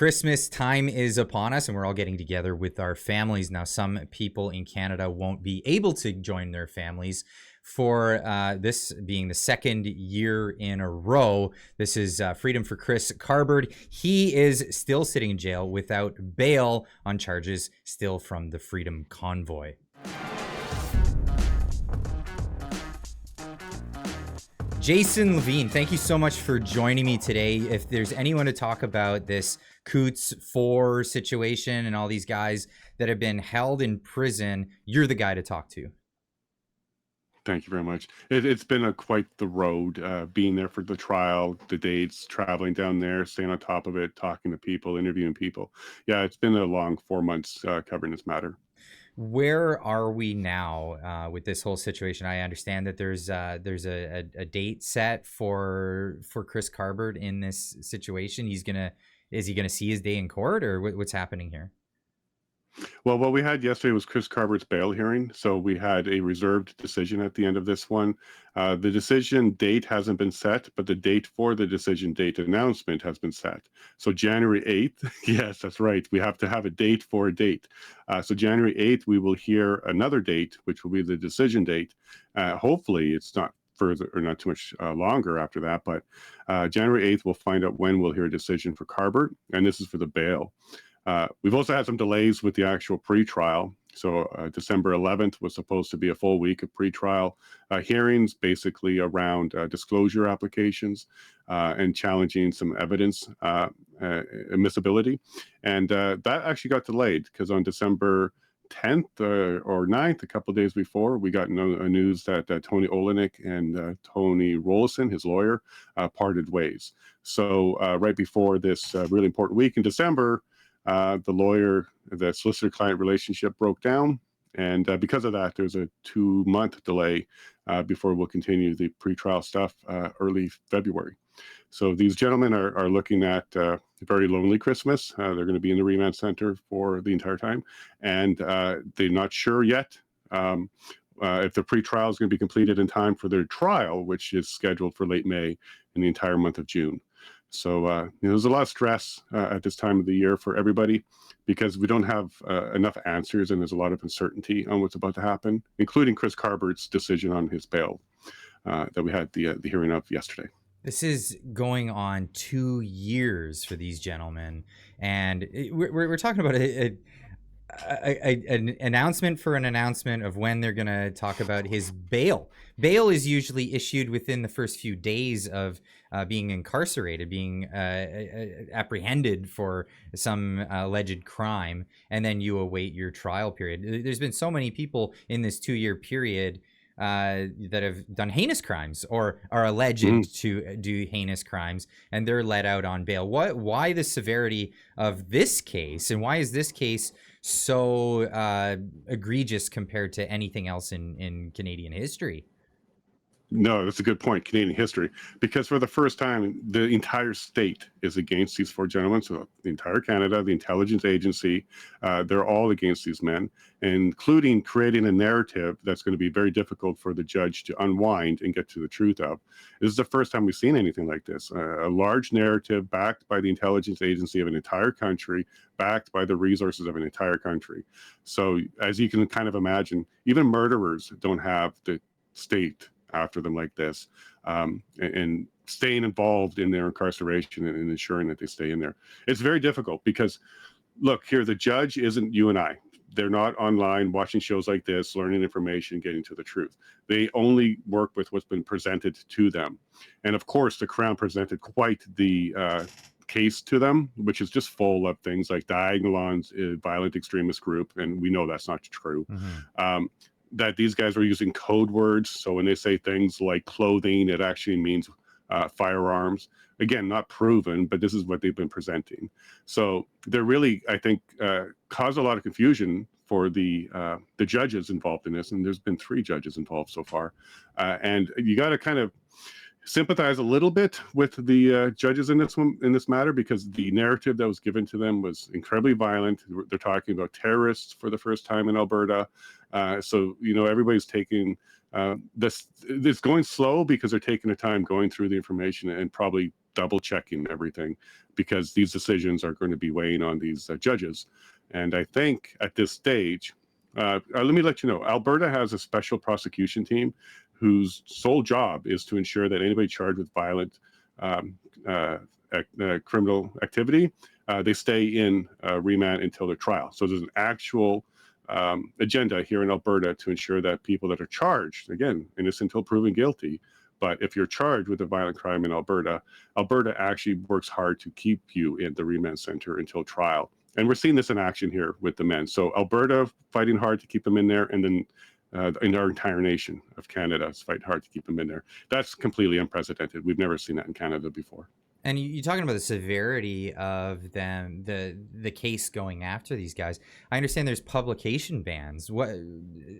Christmas time is upon us and we're all getting together with our families. Now, some people in Canada won't be able to join their families for this being the second year in a row. This is freedom for Chris Carbard. He is still sitting in jail without bail on charges still from the Freedom Convoy. Jason LaVine, thank you so much for joining me today. If there's anyone to talk about this Coots 4 situation and all these guys that have been held in prison, you're the guy to talk to. Thank you very much. It's been quite the road, being there for the trial, the dates, traveling down there, staying on top of it, talking to people, interviewing people. Yeah, it's been a long 4 months covering this matter. Where are we now with this whole situation? I understand that there's a date set for Chris Carbard in this situation. Is he gonna see his day in court, or what's happening here? Well, what we had yesterday was Chris Carbard's bail hearing. So we had a reserved decision at the end of this one. The decision date hasn't been set, but the date for the decision date announcement has been set. So January 8th, yes, that's right. We have to have a date for a date. So January 8th, we will hear another date, which will be the decision date. Hopefully, it's not further or not too much longer after that, but January 8th, we'll find out when we'll hear a decision for Carbard, and this is for the bail. We've also had some delays with the actual pretrial. So December 11th was supposed to be a full week of pretrial hearings, basically around disclosure applications and challenging some evidence admissibility. And that actually got delayed because on December 10th or 9th, a couple of days before, we got news that Tony Olenek and Tony Rollison, his lawyer, parted ways. So right before this really important week in December, the solicitor-client relationship broke down, and because of that, there's a 2-month delay before we'll continue the pretrial stuff early February. So these gentlemen are looking at a very lonely Christmas. They're going to be in the remand center for the entire time, and they're not sure yet if the pretrial is going to be completed in time for their trial, which is scheduled for late May and the entire month of June. So there's a lot of stress at this time of the year for everybody because we don't have enough answers and there's a lot of uncertainty on what's about to happen, including Chris Carbard's decision on his bail that we had the hearing of yesterday. This is going on 2 years for these gentlemen, and we're talking about an announcement for an announcement of when they're going to talk about his bail. Bail is usually issued within the first few days of being incarcerated, being apprehended for some alleged crime, and then you await your trial period. There's been so many people in this 2-year period that have done heinous crimes or are alleged to do heinous crimes, and they're let out on bail. Why the severity of this case, and why is this case so egregious compared to anything else in Canadian history? No, that's a good point, Canadian history, because for the first time, the entire state is against these 4 gentlemen. So the entire Canada, the intelligence agency, they're all against these men, including creating a narrative that's going to be very difficult for the judge to unwind and get to the truth of. This is the first time we've seen anything like this. A large narrative backed by the intelligence agency of an entire country, backed by the resources of an entire country. So as you can kind of imagine, even murderers don't have the state after them like this, and staying involved in their incarceration and ensuring that they stay in there. It's very difficult because, look, here, the judge isn't you and I. They're not online watching shows like this, learning information, getting to the truth. They only work with what's been presented to them. And of course, the Crown presented quite the case to them, which is just full of things like Diagolon's violent extremist group, and we know that's not true. That these guys are using code words. So when they say things like clothing, it actually means firearms. Again, not proven, but this is what they've been presenting. So they're really, I think, caused a lot of confusion for the judges involved in this. And there's been 3 judges involved so far. And you got to kind of sympathize a little bit with the judges in this matter, because the narrative that was given to them was incredibly violent. They're talking about terrorists for the first time in Alberta. So, everybody's taking this going slow because they're taking the time going through the information and probably double checking everything, because these decisions are going to be weighing on these judges. And I think at this stage, let me let you know, Alberta has a special prosecution team whose sole job is to ensure that anybody charged with violent um, criminal activity, they stay in remand until their trial. So there's an actual agenda here in Alberta to ensure that people that are charged, again, innocent until proven guilty, but if you're charged with a violent crime in Alberta, Alberta actually works hard to keep you in the remand center until trial. And we're seeing this in action here with the men. So Alberta fighting hard to keep them in there, and then in our entire nation of Canada is fighting hard to keep them in there. That's completely unprecedented. We've never seen that in Canada before. And you're talking about the severity of them, the case going after these guys. I understand there's publication bans. What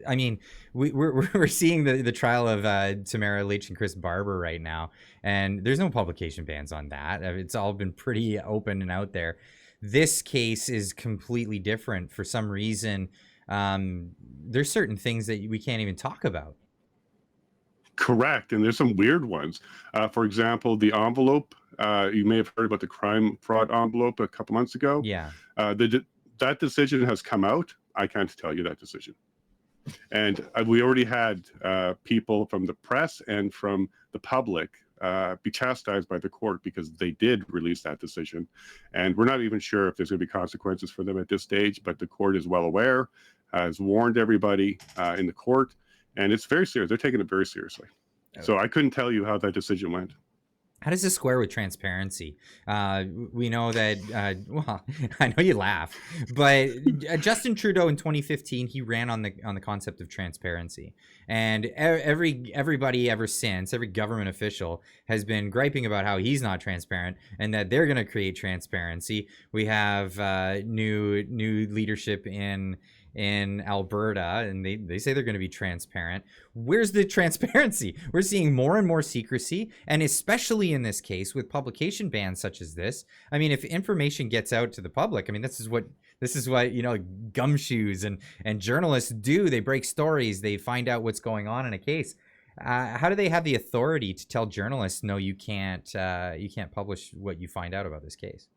I mean, we're seeing the trial of Tamara Leach and Chris Barber right now, and there's no publication bans on that. It's all been pretty open and out there. This case is completely different. For some reason, there's certain things that we can't even talk about. Correct. And there's some weird ones. For example, the envelope, you may have heard about the crime fraud envelope a couple months ago. Yeah. That decision has come out. I can't tell you that decision. And we already had people from the press and from the public be chastised by the court because they did release that decision. And we're not even sure if there's going to be consequences for them at this stage, but the court is well aware, has warned everybody in the court, and it's very serious. They're taking it very seriously. Okay. So I couldn't tell you how that decision went. How does this square with transparency? We know that, well, I know you laugh, but Justin Trudeau in 2015, he ran on the concept of transparency. And everybody ever since, every government official has been griping about how he's not transparent and that they're going to create transparency. We have new leadership in Alberta, and they say they're going to be transparent. Where's the transparency? We're seeing more and more secrecy, and especially in this case with publication bans such as this. I mean, if information gets out to the public, I mean, this is what gumshoes and journalists do. They break stories, they find out what's going on in a case. How do they have the authority to tell journalists, no, you can't publish what you find out about this case?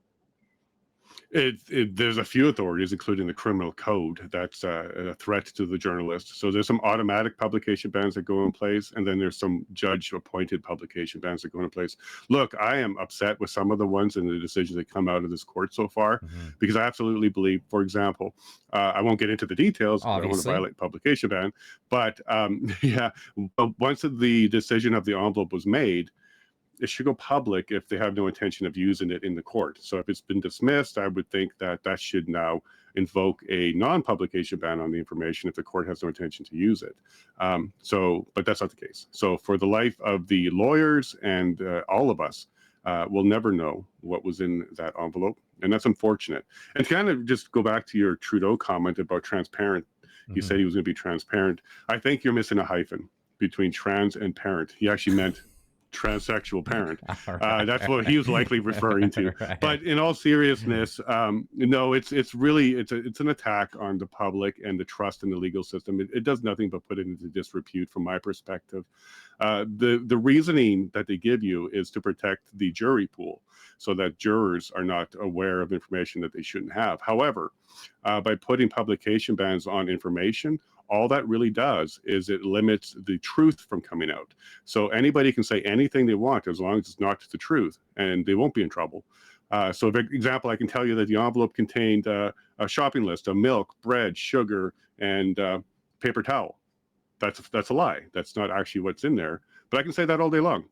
There's a few authorities, including the criminal code, that's a threat to the journalist. So there's some automatic publication bans that go in place, and then there's some judge-appointed publication bans that go in place. Look, I am upset with some of the ones and the decisions that come out of this court so far, because I absolutely believe, for example, I won't get into the details, I don't want to violate publication ban, but yeah, once the decision of the envelope was made, it should go public if they have no intention of using it in the court. So if it's been dismissed, I would think that should now invoke a non-publication ban on the information if the court has no intention to use it. But that's not the case. So for the life of the lawyers and all of us, we'll never know what was in that envelope. And that's unfortunate. And to kind of just go back to your Trudeau comment about transparent, he said he was going to be transparent. I think you're missing a hyphen between trans and parent. He actually meant transsexual parent. That's what he was likely referring to. Right. But in all seriousness, no, it's an attack on the public and the trust in the legal system. It does nothing but put it into disrepute from my perspective. The reasoning that they give you is to protect the jury pool so that jurors are not aware of information that they shouldn't have. However, by putting publication bans on information, all that really does is it limits the truth from coming out. So anybody can say anything they want as long as it's not the truth, and they won't be in trouble. So, for example, I can tell you that the envelope contained a shopping list of milk, bread, sugar, and paper towel. That's a lie. That's not actually what's in there. But I can say that all day long.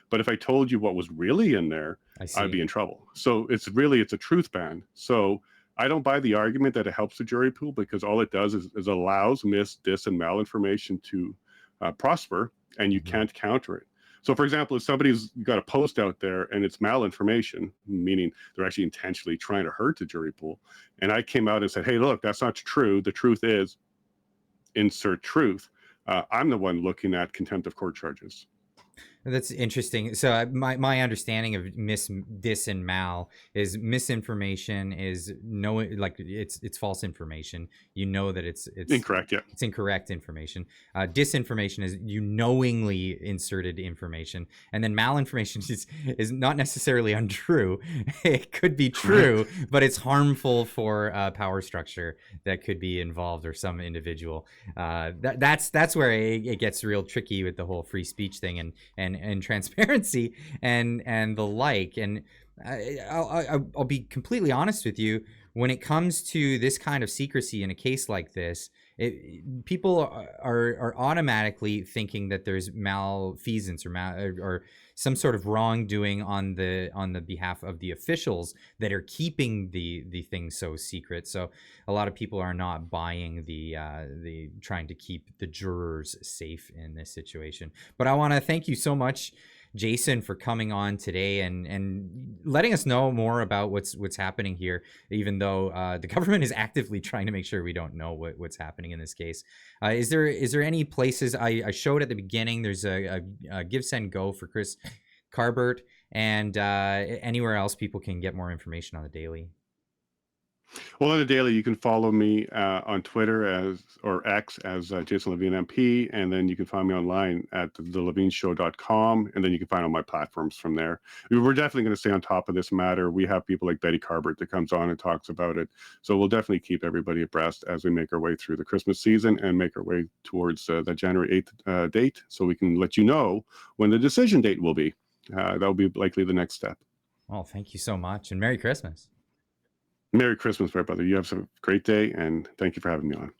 But if I told you what was really in there, I'd be in trouble. So it's a truth ban. So I don't buy the argument that it helps the jury pool, because all it does is allows mis, dis, and malinformation to prosper, and you can't counter it. So, for example, if somebody's got a post out there and it's malinformation, meaning they're actually intentionally trying to hurt the jury pool, and I came out and said, hey, look, that's not true. The truth is, insert truth. I'm the one looking at contempt of court charges. That's interesting. So my understanding of dis, and mal is misinformation is like it's false information. You know that Incorrect. Yeah. it's incorrect information. Disinformation is you knowingly inserted information, and then malinformation is not necessarily untrue. It could be Correct. true, but it's harmful for power structure that could be involved or some individual. That's where it gets real tricky with the whole free speech thing and transparency and the like. And I'll be completely honest with you. When it comes to this kind of secrecy in a case like this, people are automatically thinking that there's malfeasance or some sort of wrongdoing on the behalf of the officials that are keeping the thing so secret. So a lot of people are not buying the trying to keep the jurors safe in this situation. But I want to thank you so much, Jason, for coming on today and letting us know more about what's happening here, even though the government is actively trying to make sure we don't know what's happening in this case. Is there any places I showed at the beginning? There's a Give Send Go for Chris Carbert, and anywhere else people can get more information on the daily. Well, on the daily, you can follow me on Twitter or X as Jason Levine MP, and then you can find me online at thelevineshow.com, and then you can find all my platforms from there. We're definitely going to stay on top of this matter. We have people like Betty Carbert that comes on and talks about it, so we'll definitely keep everybody abreast as we make our way through the Christmas season and make our way towards the January 8th date, so we can let you know when the decision date will be. That will be likely the next step. Well, thank you so much, and Merry Christmas. Merry Christmas, my brother. You have a great day, and thank you for having me on.